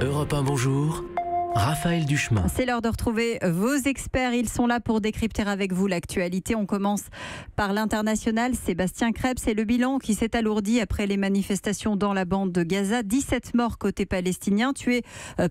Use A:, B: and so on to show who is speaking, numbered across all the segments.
A: Europe 1, bonjour. Raphaël Duchemin.
B: C'est l'heure de retrouver vos experts. Ils sont là pour décrypter avec vous l'actualité. On commence par l'international. Sébastien Krebs et le bilan qui s'est alourdi après les manifestations dans la bande de Gaza. 17 morts côté palestinien, tués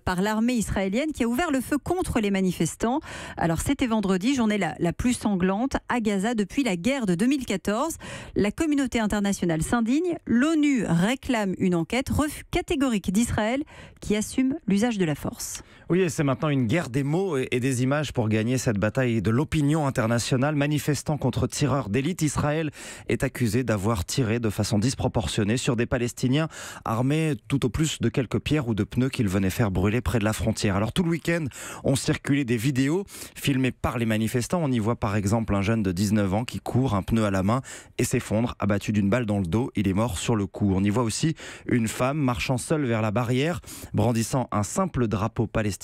B: par l'armée israélienne qui a ouvert le feu contre les manifestants. Alors c'était vendredi, journée la plus sanglante à Gaza depuis la guerre de 2014. La communauté internationale s'indigne. L'ONU réclame une enquête. Refus catégorique d'Israël qui assume l'usage de la force.
C: Oui, et c'est maintenant une guerre des mots et des images pour gagner cette bataille de l'opinion internationale. Manifestant contre tireurs d'élite, Israël est accusé d'avoir tiré de façon disproportionnée sur des Palestiniens armés tout au plus de quelques pierres ou de pneus qu'ils venaient faire brûler près de la frontière. Alors tout le week-end, ont circulé des vidéos filmées par les manifestants. On y voit par exemple un jeune de 19 ans qui court, un pneu à la main et s'effondre, abattu d'une balle dans le dos. Il est mort sur le coup. On y voit aussi une femme marchant seule vers la barrière, brandissant un simple drapeau palestinien.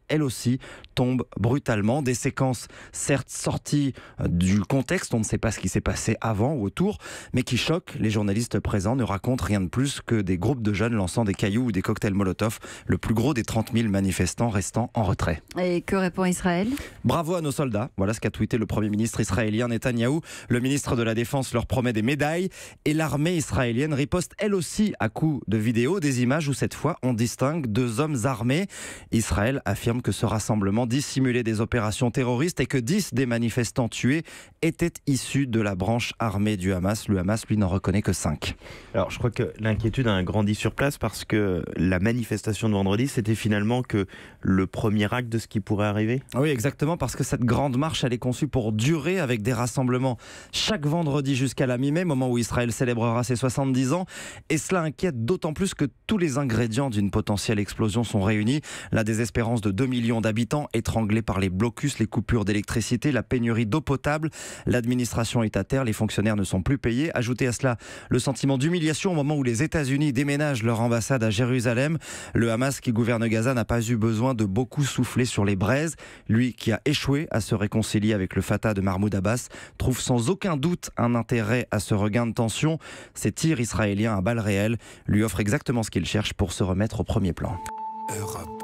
C: Elle aussi tombe brutalement. Des séquences certes sorties du contexte, on ne sait pas ce qui s'est passé avant ou autour, mais qui choquent. Les journalistes présents ne racontent rien de plus que des groupes de jeunes lançant des cailloux ou des cocktails Molotov, le plus gros des 30 000 manifestants restant en retrait.
B: Et que répond Israël ?
C: Bravo à nos soldats, voilà ce qu'a tweeté le Premier ministre israélien Netanyahou. Le ministre de la Défense leur promet des médailles et l'armée israélienne riposte elle aussi à coups de vidéos, des images où cette fois on distingue deux hommes armés. Israël affirme que ce rassemblement dissimulait des opérations terroristes et que 10 des manifestants tués étaient issus de la branche armée du Hamas. Le Hamas, lui, n'en reconnaît que 5.
D: Alors, je crois que l'inquiétude a grandi sur place parce que la manifestation de vendredi, c'était finalement que le premier acte de ce qui pourrait arriver.
C: Oui, exactement, parce que cette grande marche, elle est conçue pour durer avec des rassemblements chaque vendredi jusqu'à la mi-mai, moment où Israël célébrera ses 70 ans. Et cela inquiète d'autant plus que tous les ingrédients d'une potentielle explosion sont réunis. La désespérance de 2 millions d'habitants étranglés par les blocus, les coupures d'électricité, la pénurie d'eau potable. L'administration est à terre, les fonctionnaires ne sont plus payés. Ajoutez à cela le sentiment d'humiliation au moment où les États-Unis déménagent leur ambassade à Jérusalem. Le Hamas qui gouverne Gaza n'a pas eu besoin de beaucoup souffler sur les braises. Lui qui a échoué à se réconcilier avec le Fatah de Mahmoud Abbas trouve sans aucun doute un intérêt à ce regain de tension. Ces tirs israéliens à balles réelles lui offrent exactement ce qu'il cherche pour se remettre au premier plan.
A: Europe